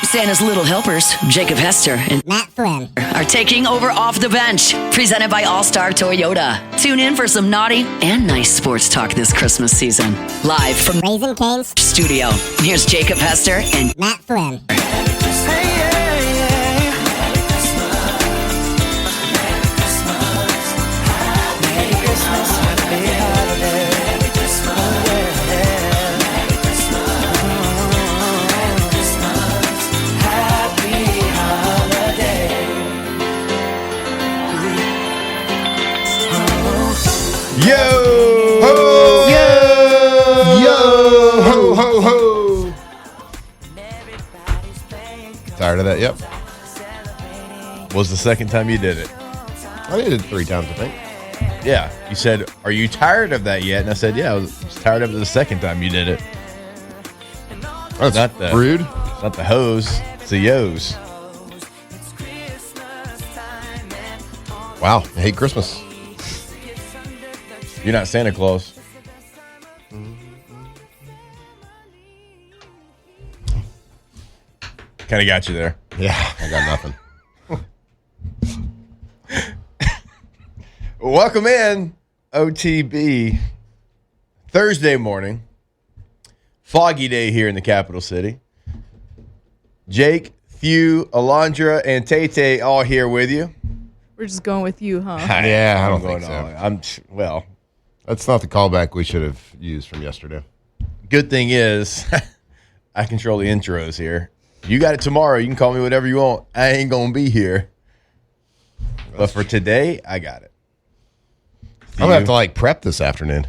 Santa's little helpers, Jacob Hester and Matt Flynn, are taking over Off the Bench, presented by All-Star Toyota. Tune in for some naughty and nice sports talk this Christmas season. Live from Raising Cane's studio, here's Jacob Hester and Matt Flynn. Yo! Ho! Yo! Yo! Ho, ho, ho! Tired of that? Yep. Was the second time you did it? I did it 3 times, I think. Yeah. You said, are you tired of that yet? And I said, yeah, I was tired of it the second time you did it. That's Not the- rude. It's not the hose, it's the yos. Wow. I hate Christmas. You're not Santa Claus. Kind of got you there. Yeah, I got nothing. Welcome in, OTB. Thursday morning. Foggy day here in the capital city. Jake, Thew, Alondra, and Tay all here with you. We're just going with you, huh? Yeah, I don't I'm think going so. Well, That's not the callback we should have used from yesterday. good thing is I control the intros here. You got it tomorrow. You can call me whatever you want. I ain't going to be here. But for today, I got it. I'm going to have to, prep this afternoon.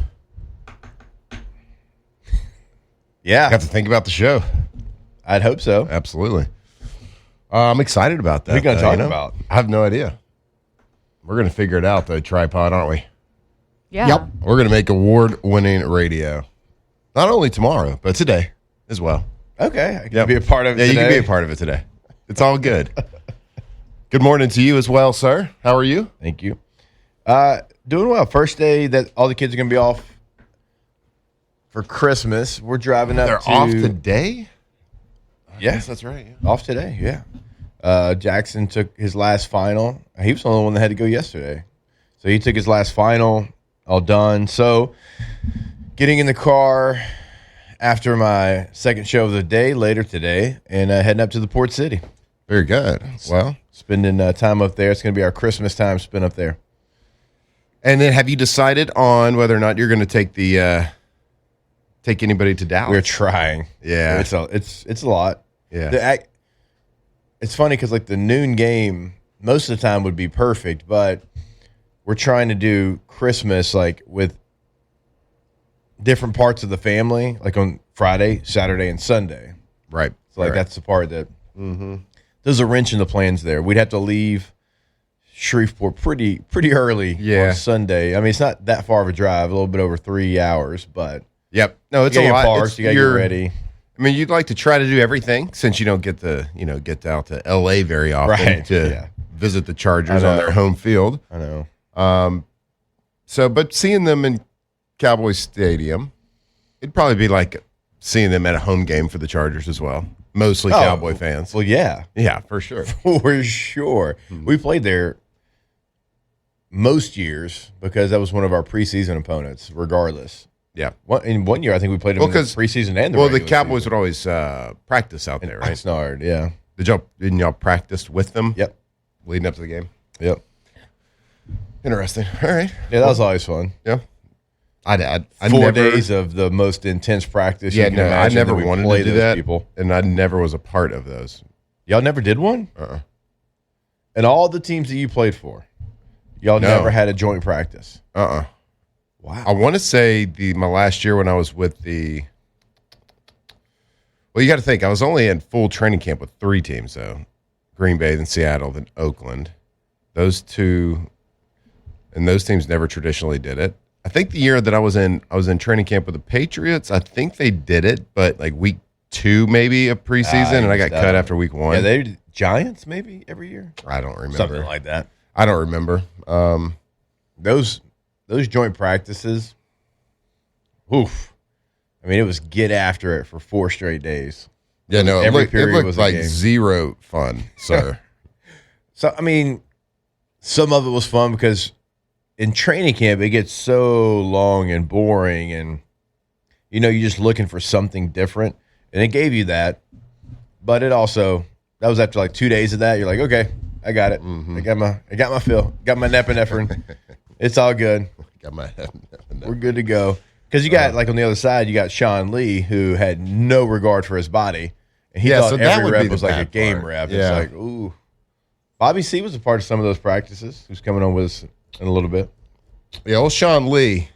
Yeah, I have to think about the show. I'd hope so. Absolutely. I'm excited about that. What are we gonna talk you know? about? I have no idea. We're going to figure it out, the tripod, aren't we? Yeah. We're going to make award-winning radio. Not only tomorrow, but today as well. Okay, I can be a part of it Yeah, today. you can be a part of it today. It's all good. Good morning to you as well, sir. How are you? Thank you. Doing well. First day that all the kids are going to be off for Christmas. We're driving up They're to... off today? Yes, That's right. Yeah. off today, yeah. Jackson took his last final. He was the only one that had to go yesterday. So he took his last final, all done. So getting in the car after my second show of the day later today and heading up to the Port City. Very good. Well, Spending time up there. It's going to be our Christmas time spent up there. and then have you decided on whether or not you're going to take take anybody to Dallas? We're trying. Yeah. It's a lot. Yeah. It's funny because the noon game most of the time would be perfect, but we're trying to do Christmas with different parts of the family, on Friday, Saturday, and Sunday. Right. So Right. that's the part that there's a wrench in the plans there. We'd have to leave Shreveport pretty early Yeah. on Sunday. I mean, it's not that far of a drive, a little bit over 3 hours, but Yep. No, it's you a got lot. your parks, you got to get ready. I mean, you'd like to try to do everything since you don't get to, get out to LA very often Right, to yeah. visit the Chargers I on know. their home field. I know. But seeing them in Cowboy Stadium, it'd probably be like seeing them at a home game for the Chargers as well. Mostly Cowboy fans. Well, yeah, Yeah, for sure. for sure. We played there most years because that was one of our preseason opponents, regardless. Yeah. In 1 year, I think we played them in the preseason and the the regular Cowboys season. would always practice out there, right? Oxnard, yeah. Didn't y'all practice with them? Yep. Leading up to the game. Yep. Interesting. All right. Yeah, that was always fun. Yeah. I 4 never, days of the most intense practice. Yeah, you can no, I imagine never that we wanted play to do those that, people. and I never was a part of those. Y'all never did one? And all the teams that you played for, y'all No. never had a joint practice. Wow. I Wow. want to say my last year when I was with well, you got to think, I was only in full training camp with 3 teams, though. Green Bay, then Seattle, then Oakland. Those two, and those teams never traditionally did it. I think the year that I was in training camp with the Patriots, I think they did it, but week 2 maybe of preseason, and I got cut after week 1. Yeah, they did Giants maybe every year? I don't remember. Something like that. I don't remember. Those joint practices, oof. I mean, it was get after it for 4 straight days. Yeah, no, Every it period looked was a like game. zero fun, sir. So, I mean, some of it was fun because in training camp, it gets so long and boring and, you're just looking for something different. And it gave you that. But it also, that was after like 2 days of that. You're like, okay, I got it. I got my fill. Got my nepinephrine. It's all good. Got my head. We're good to go. Because you got, like on the other side, you got Sean Lee, who had no regard for his body. And he thought so that every would be rep the was like a bad game part. rep. Yeah. It's like, ooh. Bobby C was a part of some of those practices, who's coming on with us in a little bit. Yeah, old Sean Lee.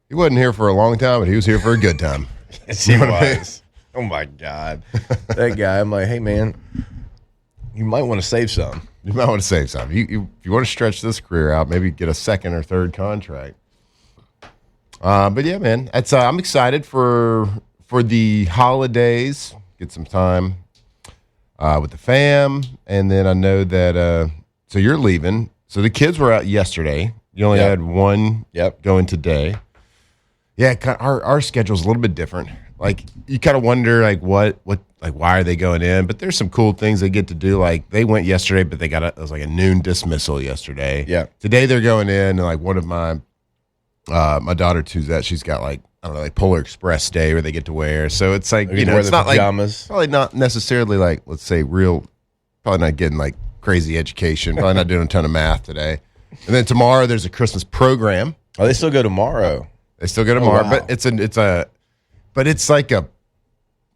He wasn't here for a long time, but he was here for a good time. Yes, he was. Oh, my God. That guy, I'm like, hey, man, you might want to save some. You might want to save some. If you want to stretch this career out, maybe get a second or third contract. But yeah, man, that's I'm excited for the holidays. Get some time with the fam, and then I know that. So you're leaving. So the kids were out yesterday. You only had one going today. Yeah, our schedule's a little bit different. Like you kind of wonder, like what, like why are they going in? But there's some cool things they get to do. Like they went yesterday, but it was like a noon dismissal yesterday. Yeah. Today they're going in, and like one of my daughter Tuzette, she's got like I don't know, like Polar Express Day where they get to wear. So it's like it's not pajamas. like probably not necessarily like let's say real. Probably not getting like crazy education. Probably not doing a ton of math today. And then tomorrow there's a Christmas program. Oh, they still go tomorrow. They still go tomorrow, wow. but it's like at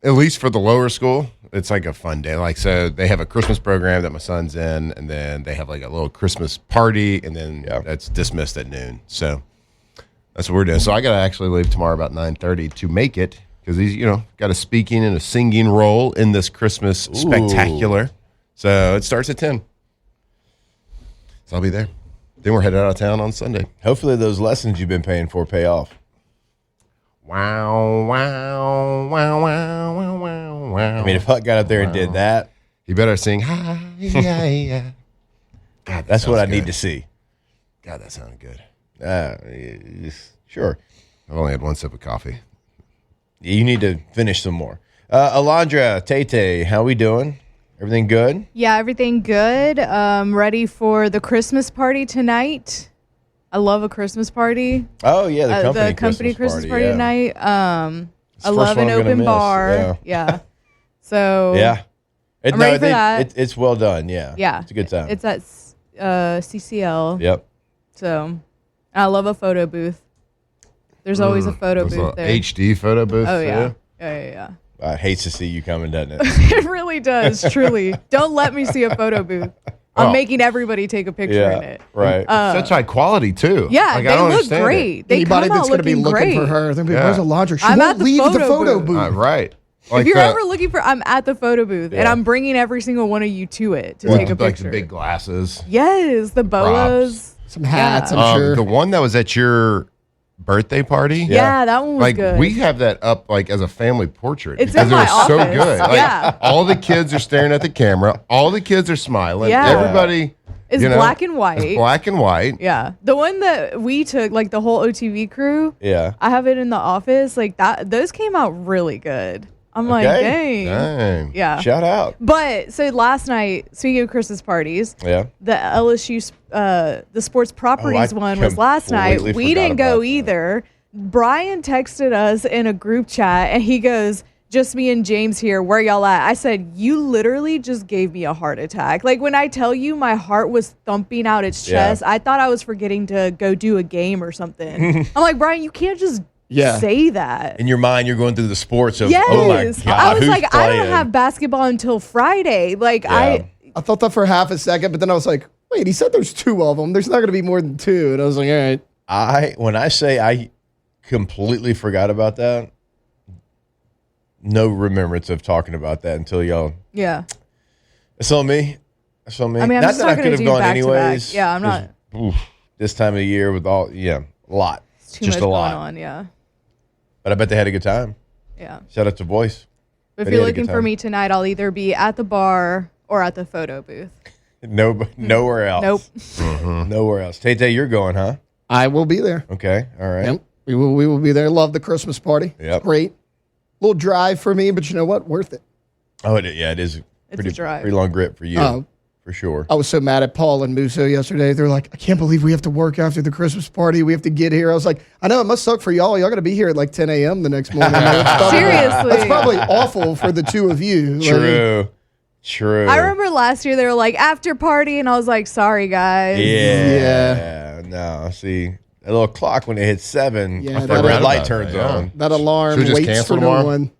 least for the lower school, it's like a fun day. Like so they have a Christmas program that my son's in, and then they have like a little Christmas party, and then that's dismissed at noon. So that's what we're doing. So I got to actually leave tomorrow about 9:30 to make it because he's got a speaking and a singing role in this Christmas spectacular. So it starts at 10. So I'll be there. Then we're headed out of town on Sunday. Hopefully those lessons you've been paying for pay off. Wow, wow, wow, wow, wow, wow, wow. I mean, if Huck got up there and did that, you better sing, hi, yeah. God, that's what I good. need to see. God, that sounded good. Sure. I've only had one sip of coffee. You need to finish some more. Alondra, Tay, how we doing? Everything good? Yeah, everything good. Ready for the Christmas party tonight. I love a Christmas party. Oh, yeah, the company Christmas party yeah. tonight. I love an open bar. Yeah. So yeah. I'm ready for that. It's well done, yeah. Yeah. It's a good time. It's at CCL. Yep. So I love a photo booth. There's always a photo booth there. HD photo booth. Oh, yeah. Too? Yeah. Hates to see you coming, doesn't it? It really does, truly. Don't let me see a photo booth. I'm making everybody take a picture in it. Right. Such high quality, too. Yeah, like, they look great. They Anybody come that's going to be looking for her, they're gonna be, where's Alondra? She I'm won't at the leave the photo photo booth. booth. Right. Like if you're ever looking for, I'm at the photo booth, and I'm bringing every single one of you to it to take a picture. Like the big glasses. Yes, the boas. Some hats, I'm sure. The one that was at your birthday party. Yeah, that one was like good. we have that up like as a family portrait. It's because in my it was so office. good. Like, Yeah. all the kids are staring at the camera. All the kids are smiling. Yeah. Everybody It's black and white. It's black and white. Yeah, the one that we took, like the whole OTV crew. Yeah. I have it in the office. Like that, those came out really good. I'm like, dang. Yeah. Shout out. But so last night, speaking of Christmas parties, Yeah. the LSU, the sports properties I one was last night. completely We didn't forgot go about that. either. Brian texted us in a group chat and he goes, just me and James here. Where y'all at? I said, you literally just gave me a heart attack. Like when I tell you my heart was thumping out its chest, I thought I was forgetting to go do a game or something. I'm like, Brian, you can't just say that. In your mind, you're going through the sports of, Yes. oh my God, I was who's like, playing? I don't have basketball until Friday. Like Yeah. I thought that for half a second, but then I was like, wait, he said there's two of them. There's not going to be more than two. And I was like, all right. When I say I completely forgot about that, no remembrance of talking about that until y'all. Yeah. It's on me. It's on me. I mean, I'm not just that not I going could to have do gone back to anyways. back. Yeah, I'm not. This time of the year with all, a lot. It's too just much a lot. going on. Yeah. But I bet they had a good time. Yeah. Shout out to Voice. If Bet you're he had a looking good for time. me tonight, I'll either be at the bar or at the photo booth. Nowhere else. Nope. Nowhere else. Tay, you're going, huh? I will be there. Okay. All right. Yep. We will be there. Love the Christmas party. Yep. Great. little drive for me, but you know what? Worth it. Oh, it is It's a drive. pretty long grip for you, Oh. for sure. I was so mad at Paul and Musso yesterday. They're like, I can't believe we have to work after the Christmas party. We have to get here. I was like, I know it must suck for y'all. Y'all got to be here at like 10 a.m. the next morning. Seriously. That's probably awful for the two of you. True. I remember last year they were like after party, and I was like, sorry guys. Yeah. No, see, a little clock when it hits 7, Yeah, the that- red light about turns that, yeah. on. That alarm Should we just waits cancel for no tomorrow? one.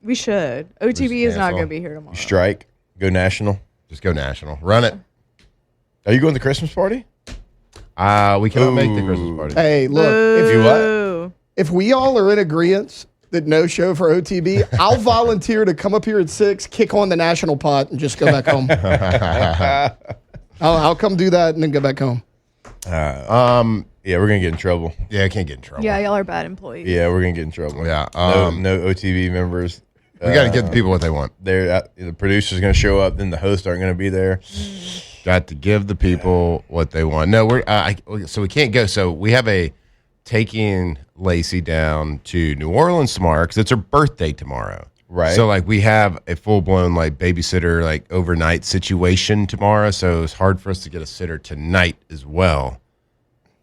We should. OTB is not going to be here tomorrow. You strike, go national. Just go national. Run it. Are you going to the Christmas party? We cannot make the Christmas party. Hey, look, Boo. if we all are in agreement that no show for OTB, I'll volunteer to come up here at 6, kick on the national pot, and just go back home. I'll come do that and then go back home. Yeah, we're going to get in trouble. Yeah, I can't get in trouble. Yeah, y'all are bad employees. Yeah, we're going to get in trouble. Yeah, No OTV members. we got to give the people what they want. The producer's going to show up, then the hosts aren't going to be there. Got to give the people what they want. No, so we can't go. So we have a taking Lacey down to New Orleans tomorrow because it's her birthday tomorrow. Right. So like we have a full blown like babysitter like overnight situation tomorrow. So it's hard for us to get a sitter tonight as well.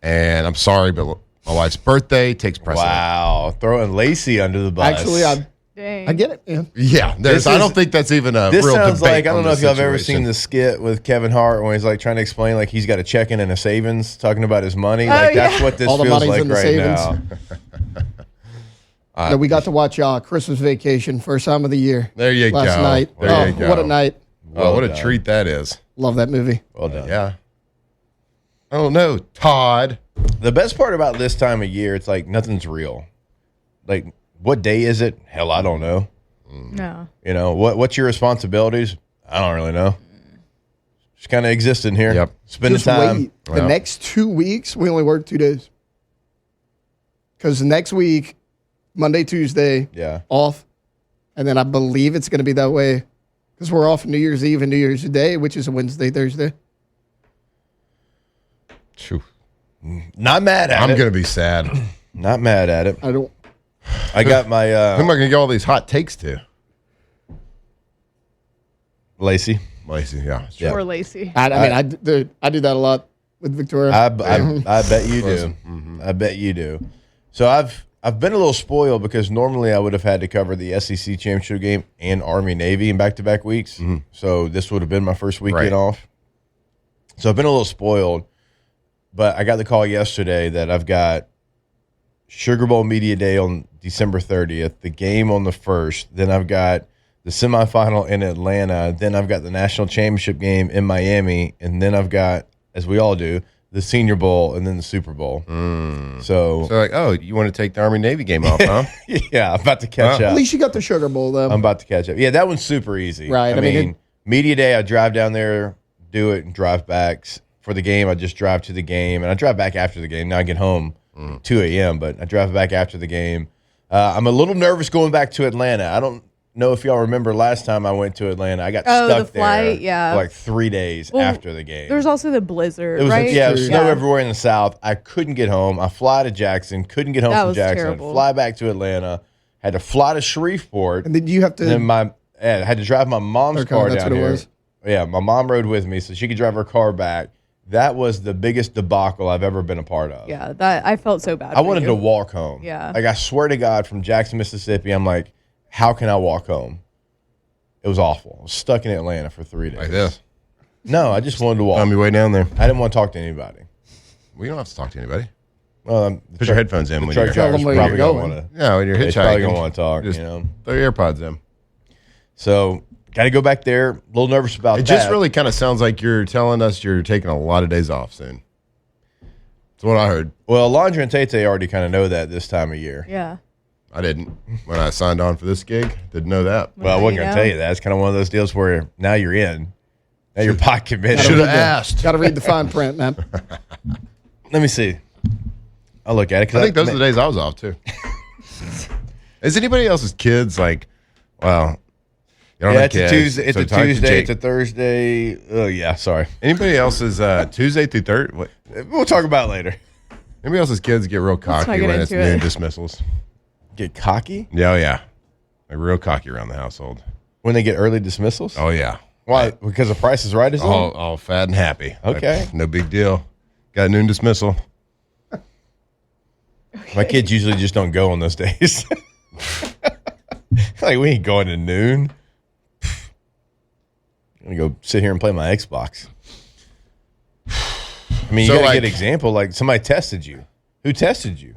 And I'm sorry, but my wife's birthday takes precedent. Wow, throwing Lacey under the bus. Actually, Dang. I get it, man. Yeah, I don't think that's even a This real sounds debate. like, I don't on know if this y'all have ever situation. seen the skit with Kevin Hart when he's like trying to explain like he's got a checking and a savings, talking about his money. Like that's yeah. what this All the feels money's like in the right savings. now. No, we got to watch Christmas Vacation, first time of the year. There you last go. night. There you go. What a night. Oh, what a done. treat that is. Love that movie. Well done. Yeah. Oh no, Todd. The best part about this time of year, it's like nothing's real. Like, what day is it? Hell, I don't know. No. You know, what's your responsibilities? I don't really know. Just kind of existing here. Yep. Spending Just time. wait. The Well. next 2 weeks, we only work 2 days. Because next week, Monday, Tuesday, Yeah. off. And then I believe it's going to be that way because we're off New Year's Eve and New Year's Day, which is a Wednesday, Thursday. Phew. Not mad at I'm it. gonna be sad. Who Not mad at it. I don't. I got my am I gonna get all these hot takes to? Lacey. Lacey, yeah. Yeah. Poor Lacey. I mean, I do that a lot with Victoria. I bet you do. I bet you do. So I've been a little spoiled because normally I would have had to cover the SEC championship game and Army Navy in back-to-back weeks. So this would have been my first weekend Right. off. So I've been a little spoiled, but I got the call yesterday that I've got Sugar Bowl Media Day on December 30th, the game on the 1st, then I've got the semifinal in Atlanta, then I've got the national championship game in Miami, and then I've got, as we all do, the Senior Bowl and then the Super Bowl. So, So like, oh, you want to take the Army Navy game off, huh? yeah, I'm about to catch Wow. At up. least you got the Sugar Bowl, though. I'm about to catch up. Yeah, that one's super easy. Right, I I mean, mean, Media Day, I drive down there, do it, and drive back. For the game, I just drive to the game, and I drive back after the game. Now I get home 2 a.m., but I drive back after the game. I'm a little nervous going back to Atlanta. I don't know if y'all remember last time I went to Atlanta. I got stuck the flight, there yeah. for like 3 days Well, after the game. There's also the blizzard, It was right? it was snow everywhere in the South. I couldn't get home. I fly to Jackson, couldn't get home That from was Jackson. terrible. Fly back to Atlanta. Had to fly to Shreveport. and then you have to. And then I had to drive my mom's Okay, car that's down what it here. was. Yeah, my mom rode with me so she could drive her car back. That was the biggest debacle I've ever been a part of. Yeah, that I felt so bad. I wanted to walk home. Yeah. Like I swear to God, from Jackson, Mississippi, I'm like, how can I walk home? It was awful. I was stuck in Atlanta for 3 days. Like this. No, I just wanted to walk. On your way down there. I didn't want to talk to anybody. We don't have to talk to anybody. Well, Put your headphones in the when truck you're Tell driver's them where probably you're going to going. want to. yeah, when you're He's probably hitchhiking. going to want to talk. Just You know. throw your AirPods in. So got to go back there. A little nervous about It that. just really kind of sounds like you're telling us you're taking a lot of days off soon. That's what I heard. Well, Laundry and Tate already kind of know that this time of year. Yeah. I didn't when I signed on for this gig. Didn't know that. Well, I Well, wasn't you going to know. tell you that. It's kind of one of those deals where now you're in. Now you're pot committed. Should have asked. Got to read the fine print, man. Let me see. I'll look at it. 'cause I think those are the days I was off too. Is anybody else's kids like? Well, you don't Yeah, have it's a kids, Tuesday. It's so a talk to Tuesday. Jake. It's a Thursday. Oh yeah, sorry. Anybody else's Tuesday through Thursday? What? We'll talk about it later. Anybody else's kids get real not cocky get when it's into noon it. dismissals? Get cocky? Yeah, oh, yeah. Like real cocky around the household. When they get early dismissals? Oh, yeah. Why? Because the Price is Right is on? All fat and happy. Okay. Like, no big deal. Got a noon dismissal. My kids usually just don't go on those days. Like, we ain't going to noon. I'm going to go sit here and play my Xbox. I mean, you got to get an example. Like, somebody tested you. Who tested you?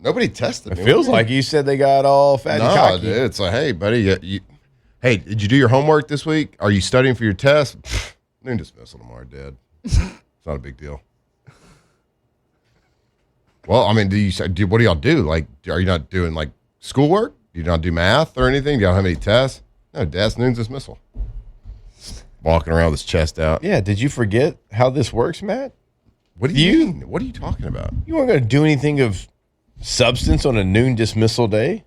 Nobody tested me. It feels like you said they got all fat and cocky. Dude, it's like, hey, buddy, hey, did you do your homework this week? Are you studying for your test? Noon dismissal tomorrow, Dad. It's not a big deal. Well, I mean, what do y'all do? Like, are you not doing, like, schoolwork? Do you not do math or anything? Do y'all have any tests? No, Dad's noon dismissal. Walking around with his chest out. Yeah, did you forget how this works, Matt? What do you mean? What are you talking about? You weren't going to do anything of substance on a noon dismissal day?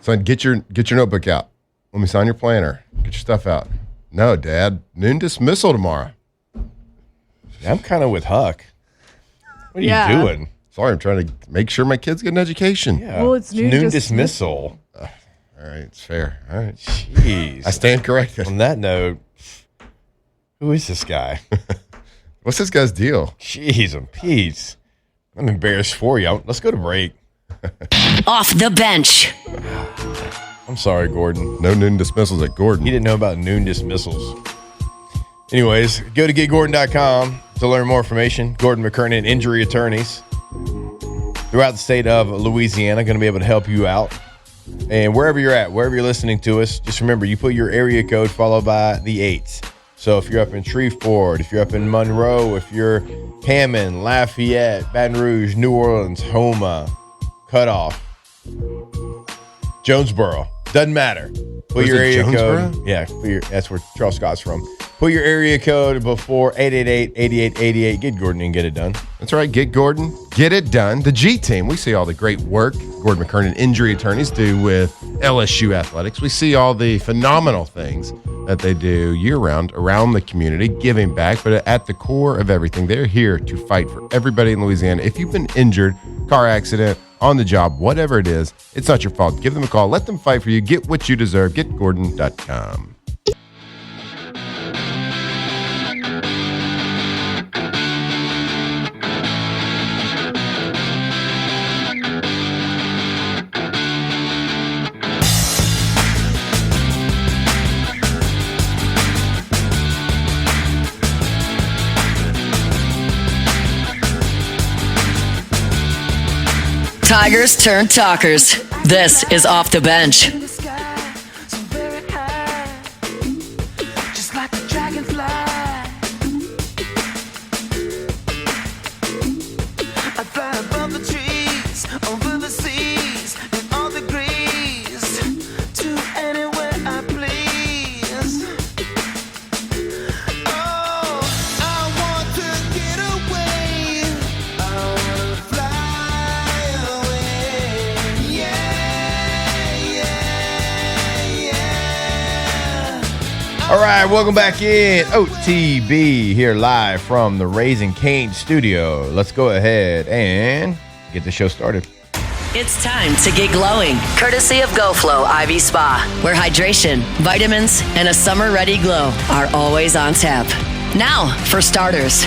Son, get your notebook out. Let me sign your planner. Get your stuff out. No, Dad, noon dismissal tomorrow. I'm kind of with Huck. What are you doing? Sorry, I'm trying to make sure my kids get an education. Yeah. Well, it's noon dismissal. All right, it's fair. All right. Jeez. I stand corrected. On that note, who is this guy? What's this guy's deal? Jeez, I'm Pete. I'm embarrassed for you. Let's go to break. Off the bench. I'm sorry, Gordon. No noon dismissals at Gordon. He didn't know about noon dismissals. Anyways, go to getgordon.com to learn more information. Gordon McKernan, injury attorneys throughout the state of Louisiana, going to be able to help you out. And wherever you're at, wherever you're listening to us, just remember, you put your area code followed by the 8s. So if you're up in Shreveport, if you're up in Monroe, if you're Hammond, Lafayette, Baton Rouge, New Orleans, Houma, Cutoff, Jonesboro, doesn't matter. Put your area code. Yeah, that's where Charles Scott's from. Put your area code before 888-8888. Get Gordon and get it done. That's right. Get Gordon. Get it done. The G team. We see all the great work Gordon McKernan injury attorneys do with LSU athletics. We see all the phenomenal things that they do year-round around the community, giving back. But at the core of everything, they're here to fight for everybody in Louisiana. If you've been injured, car accident, on the job, whatever it is, it's not your fault. Give them a call. Let them fight for you. Get what you deserve. GetGordon.com. Tigers turn talkers. This is Off the Bench. All right, welcome back in. OTB here live from the Raising Cane studio. Let's go ahead and get the show started. It's time to get glowing, courtesy of GoFlow IV Spa, where hydration, vitamins, and a summer-ready glow are always on tap. Now, for starters.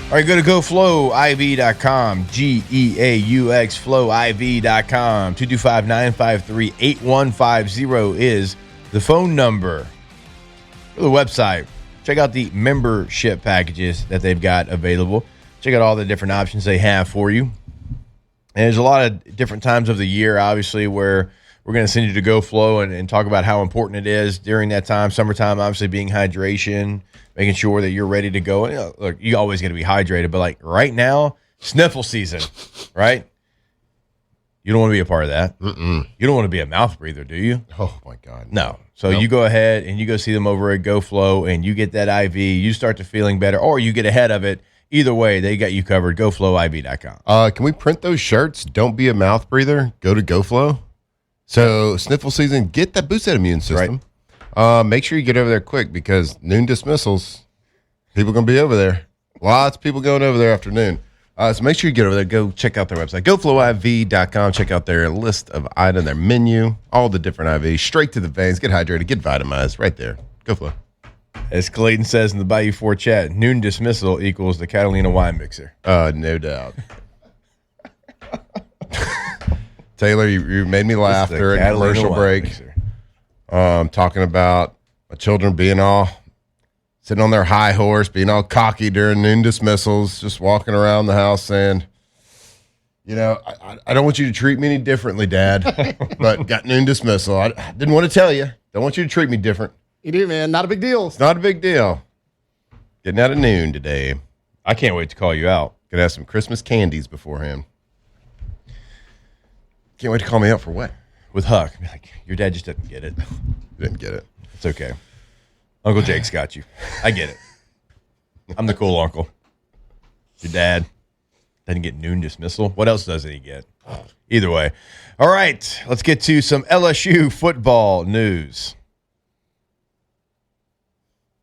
All right, go to GoFlowIV.com, G-E-A-U-X, FlowIV.com. 225-953-8150 is the phone number for the website. Check out the membership packages that they've got available. Check out all the different options they have for you. And there's a lot of different times of the year, obviously, where we're going to send you to GoFlow and talk about how important it is during that time. Summertime, obviously, being hydration, making sure that you're ready to go. And, look, you always got to be hydrated, but like right now, sniffle season, right? You don't want to be a part of that. Mm-mm. You don't want to be a mouth breather, do you? Oh, my God. No. So Nope. you go ahead and you go see them over at GoFlow and you get that IV. You start to feeling better or you get ahead of it. Either way, they got you covered. GoFlowIV.com. Can we print those shirts? Don't be a mouth breather. Go to GoFlow. So sniffle season, get that boost that immune system. Right. Make sure you get over there quick because noon dismissals, people going to be over there. Lots of people going over there after noon. So make sure you get over there. Go check out their website, goflowiv.com. Check out their list of items, their menu, all the different IVs. Straight to the veins. Get hydrated. Get vitamized. Right there. Go Flow. As Clayton says in the Bayou 4 chat, noon dismissal equals the Catalina wine mixer. No doubt. Taylor, you made me laugh during a commercial break. Talking about my children being all sitting on their high horse, being all cocky during noon dismissals, just walking around the house saying, I don't want you to treat me any differently, Dad, but got noon dismissal. I didn't want to tell you. Don't want you to treat me different. You do, man. Not a big deal. It's not a big deal. Getting out of noon today. I can't wait to call you out. Gonna have some Christmas candies beforehand. Can't wait to call me out for what? With Huck. Be like, your dad just didn't get it. Didn't get it. It's okay. Uncle Jake's got you. I get it. I'm the cool uncle. Your dad doesn't get noon dismissal. What else doesn't he get? Either way. All right. Let's get to some LSU football news.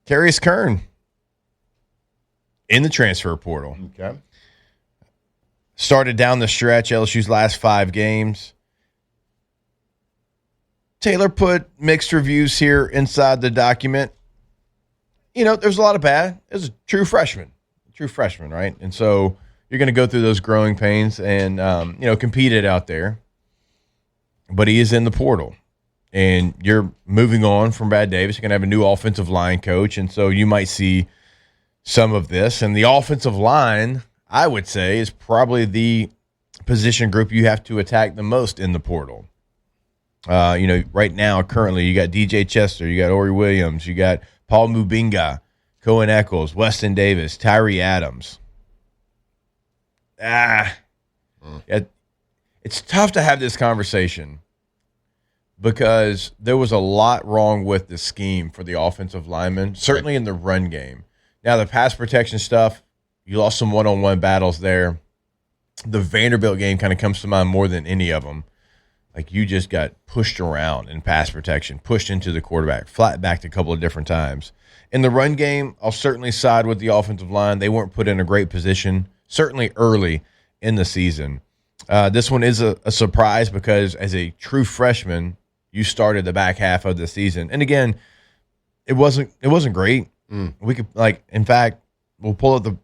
Carius Curne in the transfer portal. Okay. Started down the stretch, LSU's last 5 games. Taylor put mixed reviews here inside the document. There's a lot of bad. It was a true freshman, right? And so you're going to go through those growing pains and, compete it out there. But he is in the portal. And you're moving on from Brad Davis. You're going to have a new offensive line coach. And so you might see some of this. And the offensive line, I would say, is probably the position group you have to attack the most in the portal. Right now, currently, you got DJ Chester, you got Ori Williams, you got Paul Mubinga, Cohen Eccles, Weston Davis, Tyree Adams. It's tough to have this conversation because there was a lot wrong with the scheme for the offensive linemen, certainly in the run game. Now, the pass protection stuff, you lost some one-on-one battles there. The Vanderbilt game kind of comes to mind more than any of them. Like, you just got pushed around in pass protection, pushed into the quarterback, flat backed a couple of different times. In the run game, I'll certainly side with the offensive line. They weren't put in a great position, certainly early in the season. This one is a surprise because as a true freshman, you started the back half of the season. And again, it wasn't great. We could, in fact, we'll pull up the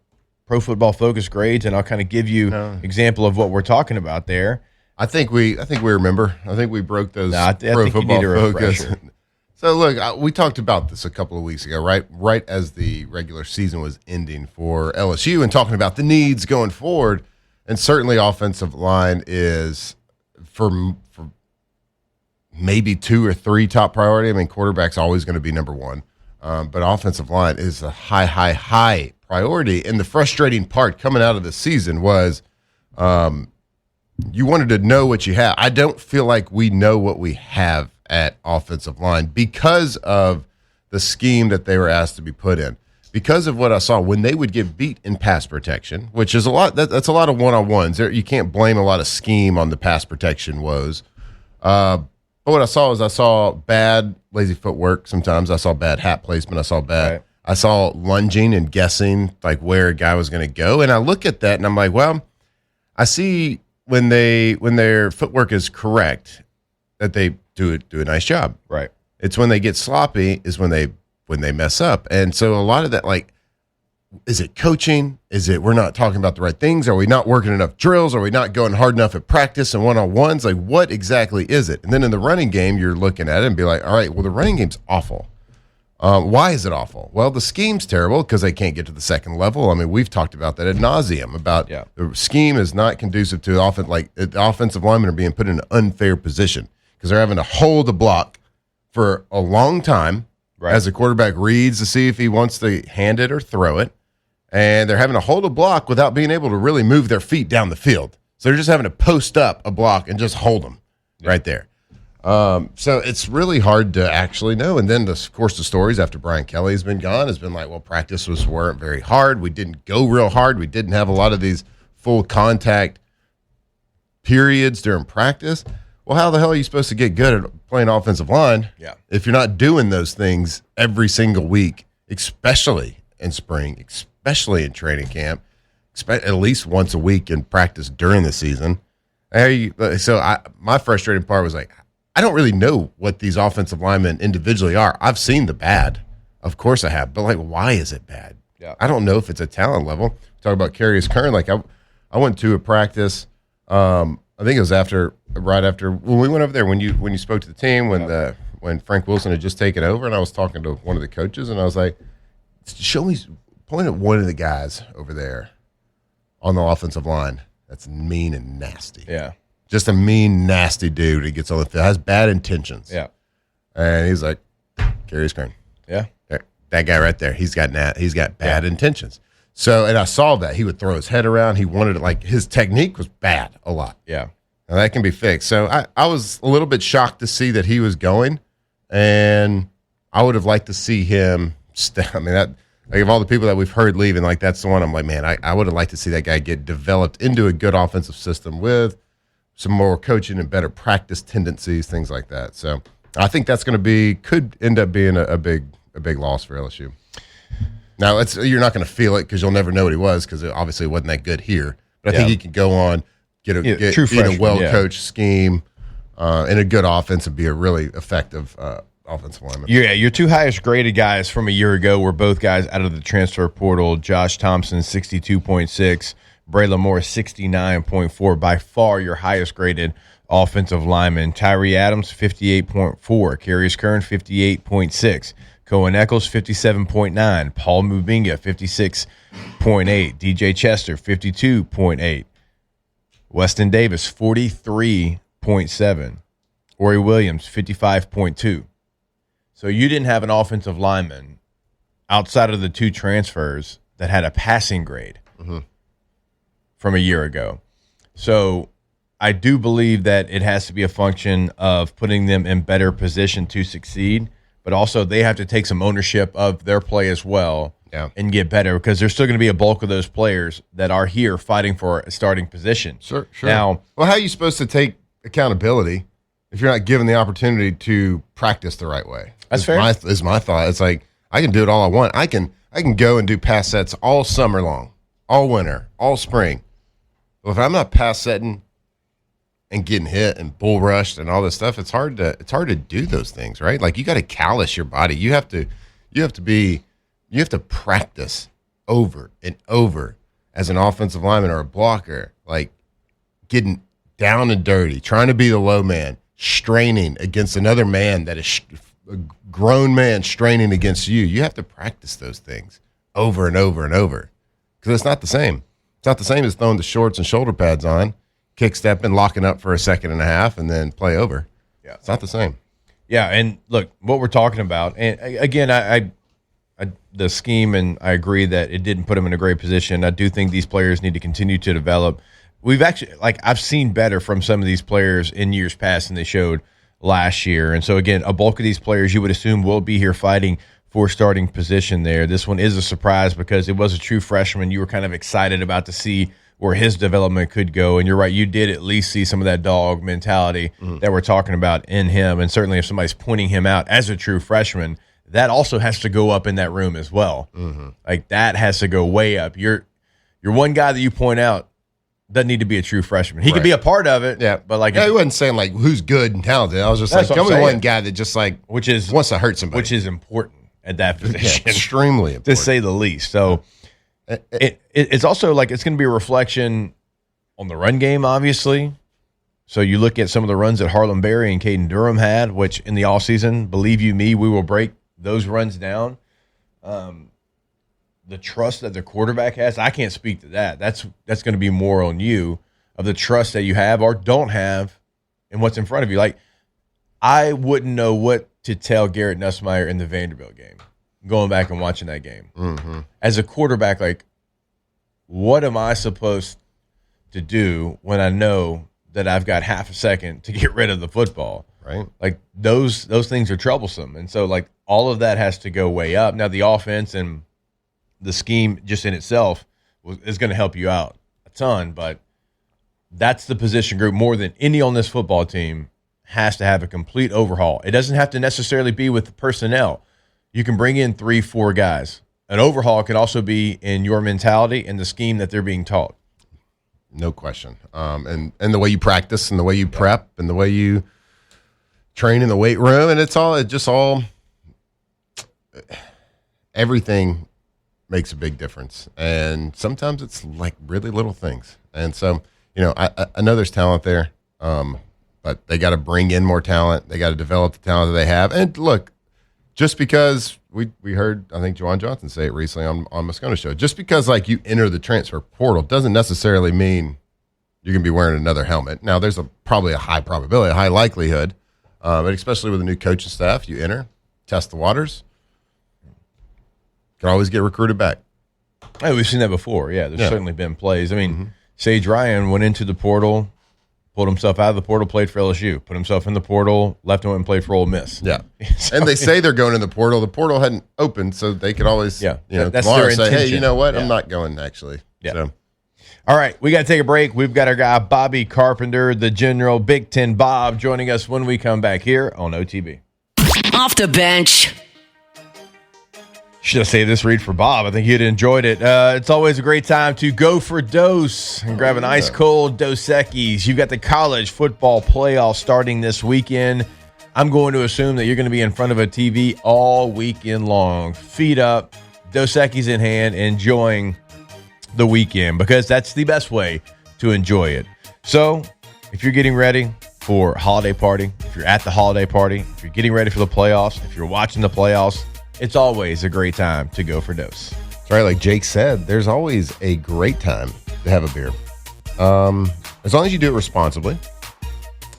Pro Football Focus grades, and I'll kind of give you example of what we're talking about there. I think we remember. I think we broke those I Pro think Football you need a Focus. refresher. So look, we talked about this a couple of weeks ago, right as the regular season was ending for LSU, and talking about the needs going forward. And certainly, offensive line is for maybe 2 or 3 top priority. I mean, quarterback's always going to be number 1, but offensive line is a high priority. And the frustrating part coming out of the season was you wanted to know what you have. I don't feel like we know what we have at offensive line because of the scheme that they were asked to be put in. Because of what I saw when they would get beat in pass protection, which is a lot. That's a lot of one-on-ones. You can't blame a lot of scheme on the pass protection woes. But what I saw bad lazy footwork. Sometimes I saw bad hat placement. I saw bad. Right. I saw lunging and guessing like where a guy was going to go. And I look at that and I'm like, well, I see when their footwork is correct that they do a nice job. Right. It's when they get sloppy is when they mess up. And so a lot of that, like, is it coaching? Is it we're not talking about the right things? Are we not working enough drills? Are we not going hard enough at practice and one-on-ones? Like, what exactly is it? And then in the running game, you're looking at it and be like, all right, well, the running game's awful. Why is it awful? Well, the scheme's terrible because they can't get to the second level. I mean, we've talked about that ad nauseum about the scheme is not conducive to offense. Like, the offensive linemen are being put in an unfair position because they're having to hold the block for a long time. Right. As the quarterback reads to see if he wants to hand it or throw it. And they're having to hold a block without being able to really move their feet down the field. So they're just having to post up a block and just hold them right there. So it's really hard to actually know. And then, of course, the stories after Brian Kelly's been gone has been like, well, practices weren't very hard. We didn't go real hard. We didn't have a lot of these full contact periods during practice. Well, how the hell are you supposed to get good at playing offensive line if you're not doing those things every single week, especially in spring, especially in training camp, at least once a week in practice during the season. My frustrating part was like, I don't really know what these offensive linemen individually are. I've seen the bad. Of course I have. But, like, why is it bad? Yeah. I don't know if it's a talent level. Talk about Carius Curne. Like, I went to a practice, I think it was right after when we went over there, when you spoke to the team, when Frank Wilson had just taken over, and I was talking to one of the coaches, and I was like, point at one of the guys over there on the offensive line that's mean and nasty. Yeah. Just a mean, nasty dude who gets on the field, has bad intentions. Yeah. And he's like, Carius Curne. Yeah. That guy right there, he's got bad intentions. So, and I saw that. He would throw his head around. He wanted it, like, his technique was bad a lot. Yeah. Now, that can be fixed. So I was a little bit shocked to see that he was going, and I would have liked to see him like, of all the people that we've heard leaving, like, that's the one I'm like, man, I would have liked to see that guy get developed into a good offensive system with some more coaching and better practice tendencies, things like that. So I think that's going to could end up being a big loss for LSU. Now, you're not going to feel it because you'll never know what he was, because it obviously wasn't that good here. But I think he can go on, get in a well-coached scheme, in a good offense, and be a really effective offensive lineman. Yeah, your two highest graded guys from a year ago were both guys out of the transfer portal. Josh Thompson, 62.6. Braylon Moore, 69.4. By far your highest graded offensive lineman. Tyree Adams, 58.4. Carius Curne, 58.6. Cohen Eccles, 57.9. Paul Mubinga, 56.8. DJ Chester, 52.8. Weston Davis, 43.7. Ori Williams, 55.2. So you didn't have an offensive lineman outside of the two transfers that had a passing grade from a year ago. So I do believe that it has to be a function of putting them in better position to succeed, but also they have to take some ownership of their play as well and get better, because there's still going to be a bulk of those players that are here fighting for a starting position. Sure. Now, well, how are you supposed to take accountability if you're not given the opportunity to practice the right way? That's fair. Is my thought. It's like, I can do it all I want. I can go and do pass sets all summer long, all winter, all spring. Well, if I'm not pass setting and getting hit and bull rushed and all this stuff, it's hard to do those things, right? Like, you got to callous your body. You have to practice over and over as an offensive lineman or a blocker, like getting down and dirty, trying to be the low man, straining against another man that is a grown man straining against you. You have to practice those things over and over and over, because it's not the same. It's not the same as throwing the shorts and shoulder pads on, kick stepping, locking up for a second and a half, and then play over. Yeah, it's not the same. Yeah, and look, what we're talking about, and again, I the scheme, and I agree that it didn't put them in a great position. I do think these players need to continue to develop. We've actually, I've seen better from some of these players in years past than they showed last year. And so, again, a bulk of these players you would assume will be here fighting for starting position there. This one is a surprise because it was a true freshman. You were kind of excited about to see where his development could go. And you're right, you did at least see some of that dog mentality that we're talking about in him. And certainly if somebody's pointing him out as a true freshman, that also has to go up in that room as well. Like, that has to go way up. You're one guy that you point out doesn't need to be a true freshman. He could be a part of it. Yeah. But like, he wasn't saying like who's good and talented. I was just like, tell me one guy that just like wants to hurt somebody. Which is important at that position. Yeah, extremely important. To say the least. So it's also like, it's going to be a reflection on the run game, obviously. So you look at some of the runs that Harlan Berry and Caden Durham had, which in the offseason, believe you me, we will break those runs down. The trust that the quarterback has, I can't speak to that. That's going to be more on you, of the trust that you have or don't have in what's in front of you. Like, I wouldn't know what to tell Garrett Nussmeier in the Vanderbilt game, going back and watching that game. As a quarterback, like, what am I supposed to do when I know that I've got half a second to get rid of the football? Right. Like, those things are troublesome. And so, like, all of that has to go way up. Now, the offense and the scheme just in itself is going to help you out a ton, but that's the position group more than any on this football team has to have a complete overhaul. It doesn't have to necessarily be with the personnel. You can bring in 3-4 guys an overhaul can also be in your mentality and the scheme that they're being taught. No question. And the way you practice and the way you prep and the way you train in the weight room. And everything makes a big difference. And sometimes it's like really little things. And so, I know there's talent there, but they got to bring in more talent. They got to develop the talent that they have. And look, just because we heard, I think Juwan Johnson say it recently on Moscona's show, just because like you enter the transfer portal doesn't necessarily mean you're going to be wearing another helmet. Now, there's probably a high probability, a high likelihood, but especially with a new coaching staff, you enter, test the waters, can always get recruited back. Hey, we've seen that before. Yeah, there's certainly been plays. I mean, Sage Ryan went into the portal, pulled himself out of the portal, played for LSU, put himself in the portal, left and went and played for Ole Miss. Yeah. And they say they're going in the portal. The portal hadn't opened, so they could always that's tomorrow their say, intention. hey, you know what? Yeah. I'm not going, actually. Yeah. So. All right, we got to take a break. We've got our guy, Bobby Carpenter, the General Big Ten Bob, joining us when we come back here on OTB. Off the bench. Should have saved this read for Bob. I think he'd enjoyed it. It's always a great time to go for Dose and grab an ice cold Dos Equis. You've got the college football playoff starting this weekend. I'm going to assume that you're going to be in front of a TV all weekend long. Feet up, Dos Equis in hand, enjoying the weekend, because that's the best way to enjoy it. So if you're getting ready for a holiday party, if you're at the holiday party, if you're getting ready for the playoffs, if you're watching the playoffs, it's always a great time to go for Dose. That's right. Like Jake said, there's always a great time to have a beer. As long as you do it responsibly.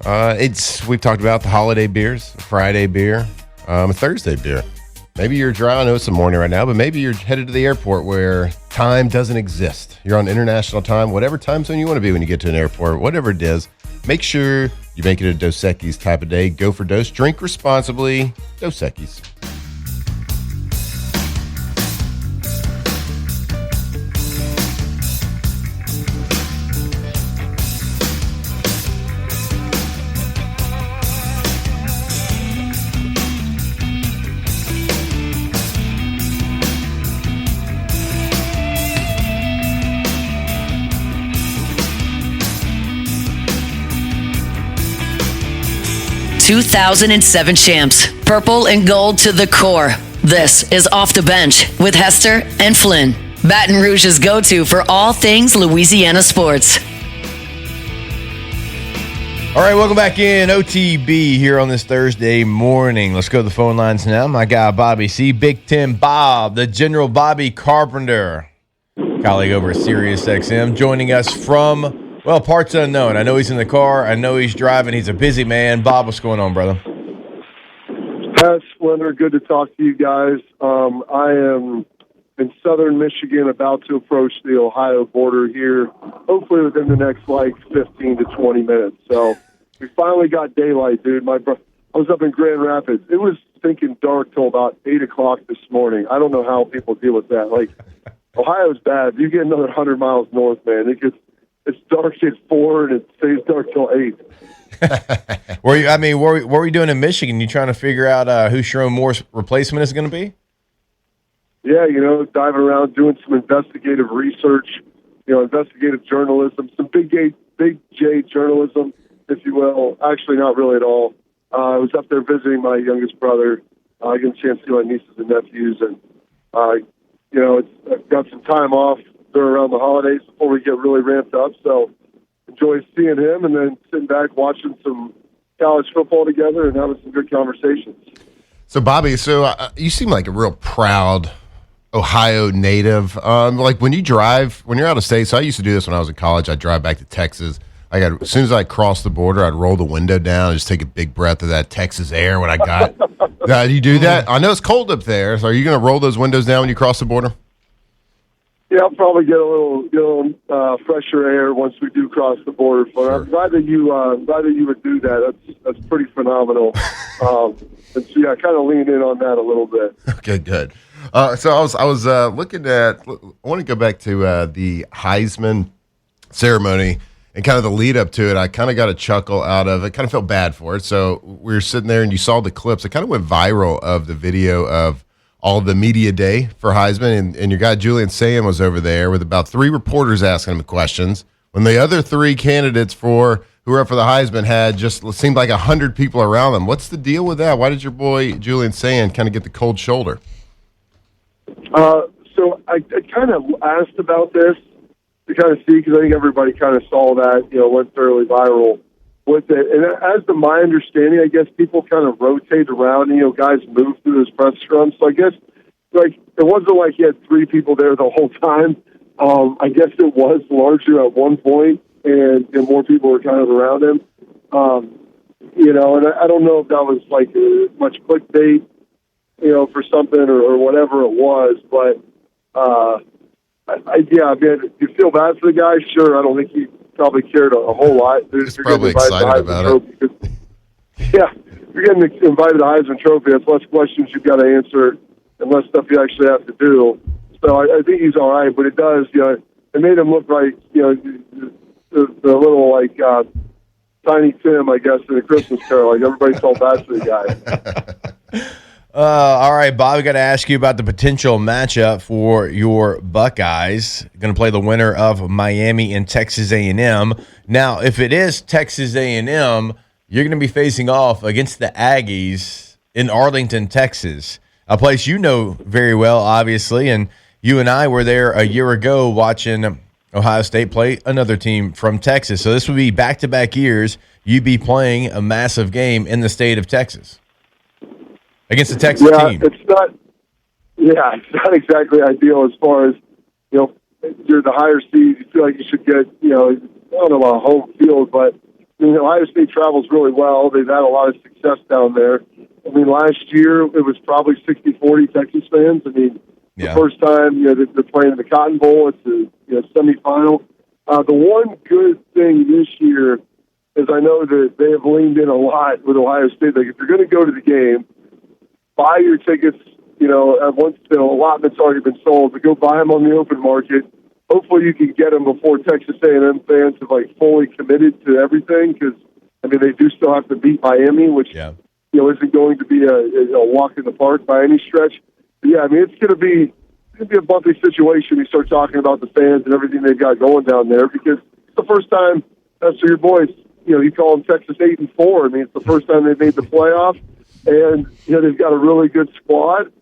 We've talked about the holiday beers, a Friday beer, a Thursday beer. Maybe you're dry. I know it's the morning right now, but maybe you're headed to the airport where time doesn't exist. You're on international time, whatever time zone you want to be when you get to an airport, whatever it is. Make sure you make it a Dos Equis type of day. Go for Dose. Drink responsibly. Dos Equis. ...2007 champs, purple and gold to the core. This is Off the Bench with Hester and Flynn. Baton Rouge's go-to for all things Louisiana sports. All right, welcome back in OTB here on this Thursday morning. Let's go to the phone lines now. My guy, Bobby C. Big Ten Bob, the General Bobby Carpenter, colleague over at Sirius XM, joining us from... well, parts unknown. I know he's in the car. I know he's driving. He's a busy man. Bob, what's going on, brother? Pat Splinter, good to talk to you guys. I am in southern Michigan, about to approach the Ohio border here, hopefully within the next, 15 to 20 minutes. So we finally got daylight, dude. I was up in Grand Rapids. It was thinking dark till about 8 o'clock this morning. I don't know how people deal with that. Ohio's bad. You get another 100 miles north, man. It's dark at 4 and it stays dark till 8. What were you doing in Michigan? You trying to figure out who Sharon Moore's replacement is going to be? Yeah, diving around, doing some investigative research, investigative journalism, some big J journalism, if you will. Actually, not really at all. I was up there visiting my youngest brother. I got a chance to see my nieces and nephews, and I've got some time off around the holidays before we get really ramped up. So enjoy seeing him and then sitting back watching some college football together and having some good conversations. So, Bobby, you seem like a real proud Ohio native. When you're out of state, so I used to do this when I was in college. I'd drive back to Texas. As soon as I crossed the border, I'd roll the window down and just take a big breath of that Texas air when I got. Do you do that? I know it's cold up there. So are you going to roll those windows down when you cross the border? Yeah, I'll probably get a little fresher air once we do cross the border. But sure. I'm glad that you would do that. That's pretty phenomenal. And so yeah, kind of lean in on that a little bit. Okay, good. So I was looking at. I want to go back to the Heisman ceremony and kind of the lead up to it. I kind of got a chuckle out of it. Kind of felt bad for it. So we were sitting there and you saw the clips. It kind of went viral of the video of all the media day for Heisman, and your guy Julian Sayin was over there with about 3 reporters asking him questions. When the other 3 candidates who were up for the Heisman had just seemed like 100 people around them. What's the deal with that? Why did your boy Julian Sayin kind of get the cold shoulder? So I kind of asked about this to kind of see, because I think everybody kind of saw that, went fairly viral with it. And as to my understanding, I guess people kind of rotate around, guys move through this press scrum. So I guess, it wasn't like he had 3 people there the whole time. I guess it was larger at one point, and more people were kind of around him. And I don't know if that was like much clickbait, for something or whatever it was, but you feel bad for the guy? Sure, I don't think he probably cared a whole lot. He's probably excited about it. Yeah, you're getting invited to the Heisman Trophy. That's less questions you've got to answer and less stuff you actually have to do. So I think he's all right, but it does, it made him look like, the little, Tiny Tim, I guess, in a Christmas Carol. Like, everybody felt bad for the guy. All right, Bob, we got to ask you about the potential matchup for your Buckeyes. Going to play the winner of Miami and Texas A&M. Now, if it is Texas A&M, you're going to be facing off against the Aggies in Arlington, Texas, a place you know very well, obviously, and you and I were there a year ago watching Ohio State play another team from Texas. So this would be back-to-back years you'd be playing a massive game in the state of Texas against the Texas team. It's not exactly ideal as far as, you're the higher seed. You feel like you should get, I don't know about home field, but Ohio State travels really well. They've had a lot of success down there. Last year it was probably 60-40 Texas fans. The first time, they're playing in the Cotton Bowl. It's a semifinal. The one good thing this year is I know that they have leaned in a lot with Ohio State. Like, if you're going to go to the game, buy your tickets, once the allotment's already been sold, but go buy them on the open market. Hopefully you can get them before Texas A&M fans have, fully committed to everything, because, they do still have to beat Miami, which, isn't going to be a walk in the park by any stretch. But it's going to be a bumpy situation. You start talking about the fans and everything they've got going down there, because it's the first time, so your boys, you call them Texas 8-4. It's the first time they've made the playoff, and, they've got a really good squad.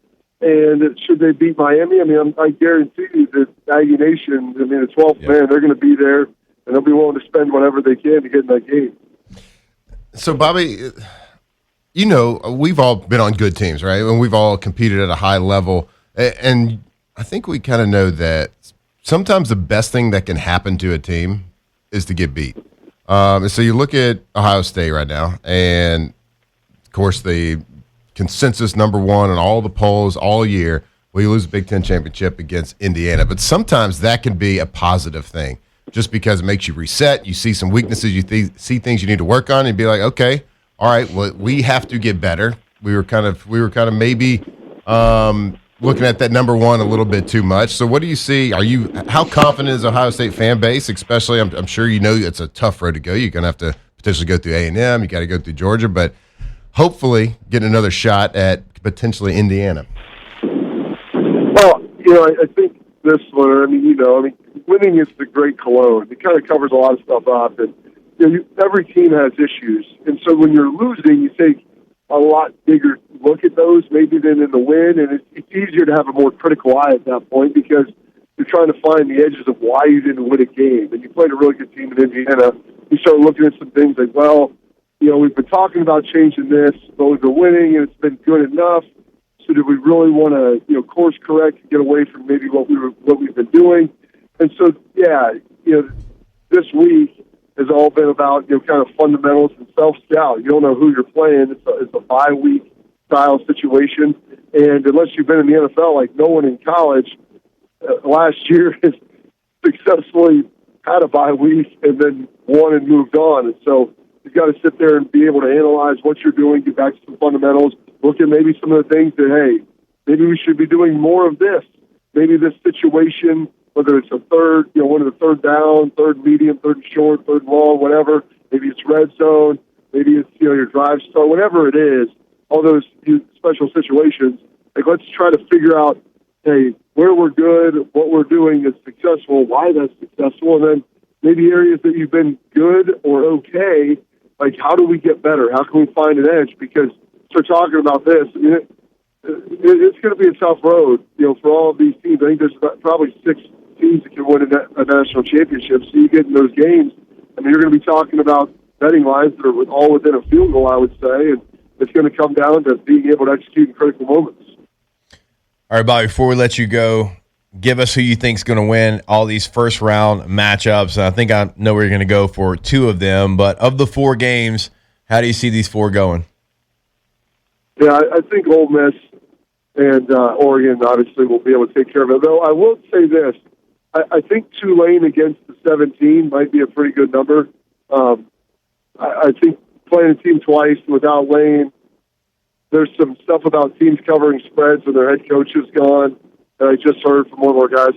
And should they beat Miami, I guarantee you that Aggie Nation, the 12th man, they're going to be there, and they'll be willing to spend whatever they can to get in that game. So, Bobby, we've all been on good teams, right? And we've all competed at a high level. And I think we kind of know that sometimes the best thing that can happen to a team is to get beat. And so you look at Ohio State right now, and, of course, the consensus number one in all the polls all year, well, you lose the Big Ten championship against Indiana. But sometimes that can be a positive thing, just because it makes you reset. You see some weaknesses, you see things you need to work on, and be like, okay, all right, well, we have to get better. We were kind of maybe looking at that number one a little bit too much. So what do you see? How confident is Ohio State fan base? Especially, I'm sure it's a tough road to go. You're going to have to potentially go through A&M. You got to go through Georgia, but hopefully get another shot at potentially Indiana. Well, I think this one, winning is the great cologne. It kind of covers a lot of stuff up. And, every team has issues. And so when you're losing, you take a lot bigger look at those maybe than in the win. And it's easier to have a more critical eye at that point, because you're trying to find the edges of why you didn't win a game. And you played a really good team in Indiana. You start looking at some things like, well, we've been talking about changing this, but we've been winning, and it's been good enough. So do we really want to, course correct and get away from maybe what we've been doing? And so, this week has all been about, kind of fundamentals and self-scout. You don't know who you're playing. It's a bye-week style situation. And unless you've been in the NFL, like no one in college last year has successfully had a bye week and then won and moved on. And so you've got to sit there and be able to analyze what you're doing, get back to some fundamentals, look at maybe some of the things that, hey, maybe we should be doing more of this. Maybe this situation, whether it's a third, one of the third down, third medium, third short, third long, whatever. Maybe it's red zone. Maybe it's, your drive start, whatever it is, all those special situations. Like, let's try to figure out, hey, where we're good, what we're doing is successful, why that's successful, and then maybe areas that you've been good or okay, like how do we get better? How can we find an edge? Because start talking about this, I mean, it's going to be a tough road, for all of these teams. I think there's probably 6 teams that can win a national championship. So you get in those games, I mean, you're going to be talking about betting lines that are all within a field goal, I would say, and it's going to come down to being able to execute in critical moments. All right, Bobby, before we let you go, give us who you think is going to win all these first-round matchups. And I think I know where you're going to go for 2 of them. But of the 4 games, how do you see these 4 going? Yeah, I think Ole Miss and Oregon obviously will be able to take care of it. Though I will say this, I think Tulane against the 17 might be a pretty good number. I think playing a team twice without Lane, there's some stuff about teams covering spreads when their head coach is gone. And I just heard from one of our guys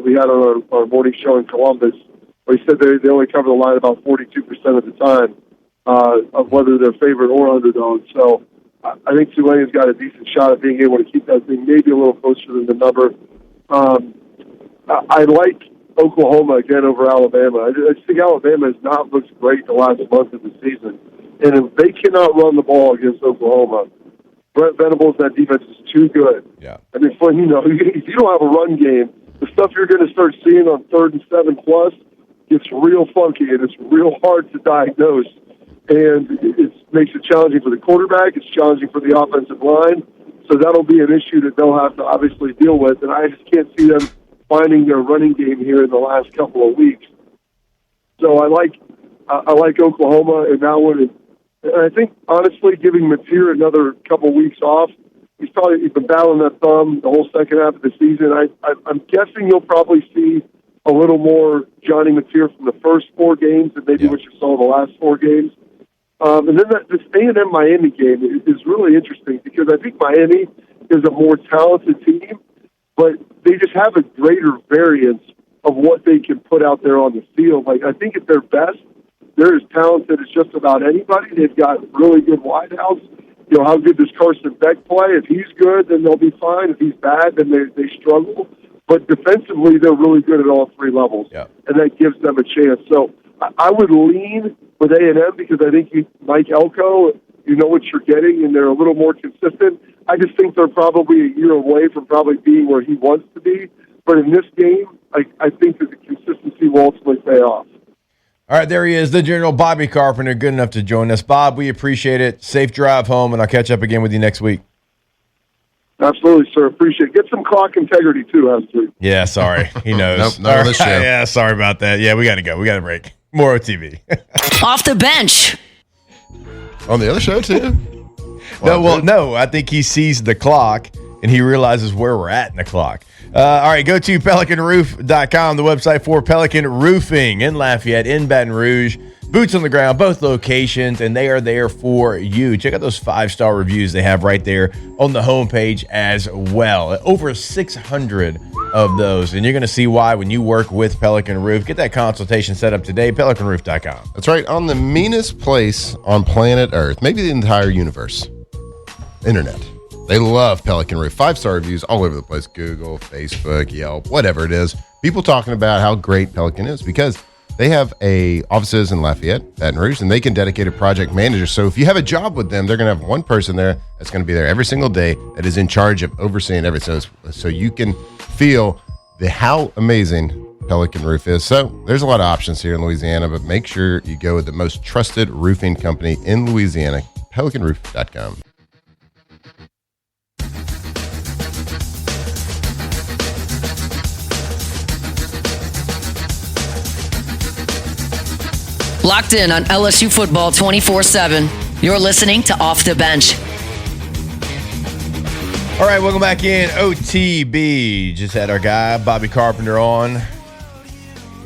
we had on our morning show in Columbus, where he said they only cover the line about 42% of the time of whether they're favorite or underdog. So I think Tulane's got a decent shot at being able to keep that thing maybe a little closer than the number. I like Oklahoma again over Alabama. I just think Alabama has not looked great the last month of the season. And if they cannot run the ball against Oklahoma, Brent Venables, that defense is too good. Yeah. I mean, if you don't have a run game, the stuff you're going to start seeing on 3rd and 7+ gets real funky, and it's real hard to diagnose. And it makes it challenging for the quarterback. It's challenging for the offensive line. So that'll be an issue that they'll have to obviously deal with. And I just can't see them finding their running game here in the last couple of weeks. So I like Oklahoma in that one. And I think, honestly, giving Mateer another couple weeks off, he's been battling that thumb the whole second half of the season. I'm guessing you'll probably see a little more Johnny Mateer from the first 4 games than maybe what you saw the last 4 games. And then this A&M Miami game is really interesting because I think Miami is a more talented team, but they just have a greater variance of what they can put out there on the field. Like, I think at their best, they're as talented as just about anybody. They've got really good wideouts. How good does Carson Beck play? If he's good, then they'll be fine. If he's bad, then they struggle. But defensively, they're really good at all 3 levels, and that gives them a chance. So I would lean with A&M because I think Mike Elko, you know what you're getting, and they're a little more consistent. I just think they're probably a year away from probably being where he wants to be. But in this game, I think that the consistency will ultimately pay off. All right, there he is, the General Bobby Carpenter, good enough to join us. Bob, we appreciate it. Safe drive home, and I'll catch up again with you next week. Absolutely, sir. Appreciate it. Get some clock integrity, too, Hester. Yeah, sorry. He knows. Nope, not on this show. Yeah, sorry about that. Yeah, we got to go. We got to break. More OTV. Off the bench. On the other show, too? No, I think he sees the clock, and he realizes where we're at in the clock. All right, go to PelicanRoof.com, the website for Pelican Roofing in Lafayette, in Baton Rouge. Boots on the ground, both locations, and they are there for you. Check out those 5-star reviews they have right there on the homepage as well. Over 600 of those, and you're going to see why when you work with Pelican Roof. Get that consultation set up today, PelicanRoof.com. That's right, on the meanest place on planet Earth, maybe the entire universe, internet. They love Pelican Roof. 5-star reviews all over the place. Google, Facebook, Yelp, whatever it is. People talking about how great Pelican is because they have offices in Lafayette, Baton Rouge, and they can dedicate a project manager. So if you have a job with them, they're going to have one person there that's going to be there every single day that is in charge of overseeing everything. So you can feel how amazing Pelican Roof is. So there's a lot of options here in Louisiana, but make sure you go with the most trusted roofing company in Louisiana, PelicanRoof.com. Locked in on LSU football 24/7. You're listening to Off the Bench. All right, welcome back in. OTB. Just had our guy, Bobby Carpenter, on.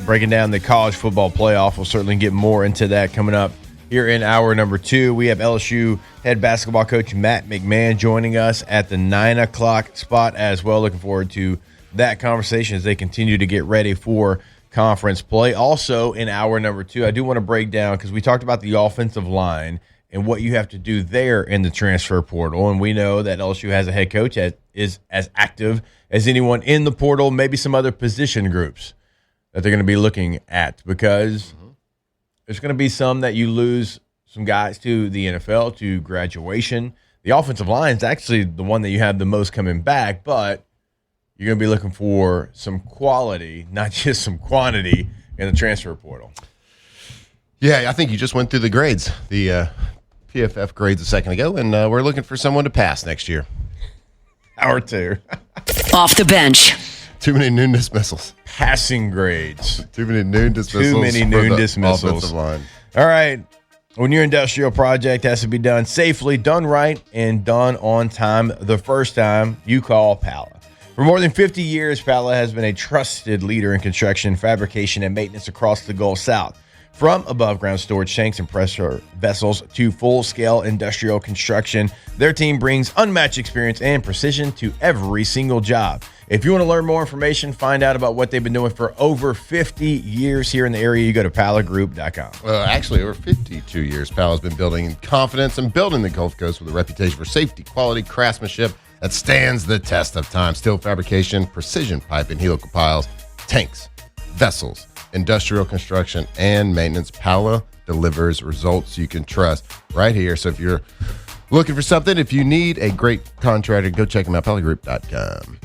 Breaking down the college football playoff. We'll certainly get more into that coming up here in hour number 2. We have LSU head basketball coach Matt McMahon joining us at the 9 o'clock spot as well. Looking forward to that conversation as they continue to get ready for conference play. Also in hour number 2, I do want to break down because we talked about the offensive line and what you have to do there in the transfer portal. And we know that LSU has a head coach that is as active as anyone in the portal, maybe some other position groups that they're going to be looking at, because there's going to be some that you lose some guys to the NFL, to graduation. The offensive line is actually the one that you have the most coming back, but you're going to be looking for some quality, not just some quantity, in the transfer portal. Yeah, I think you just went through the grades, the PFF grades a second ago, and we're looking for someone to pass next year. Or two. Off the bench. Too many noon dismissals. Passing grades. Too many noon dismissals. Too many noon dismissals. Offensive line. All right. When your industrial project has to be done safely, done right, and done on time the first time, you call Pala. For more than 50 years, Pala has been a trusted leader in construction, fabrication, and maintenance across the Gulf South. From above-ground storage tanks and pressure vessels to full-scale industrial construction, their team brings unmatched experience and precision to every single job. If you want to learn more information, find out about what they've been doing for over 50 years here in the area, you go to palagroup.com. Well, actually, over 52 years, Pala's been building confidence and building the Gulf Coast with a reputation for safety, quality, craftsmanship that stands the test of time. Steel fabrication, precision pipe and helical piles, tanks, vessels, industrial construction, and maintenance. Pala delivers results you can trust right here. So if you're looking for something, if you need a great contractor, go check them out, palagroup.com.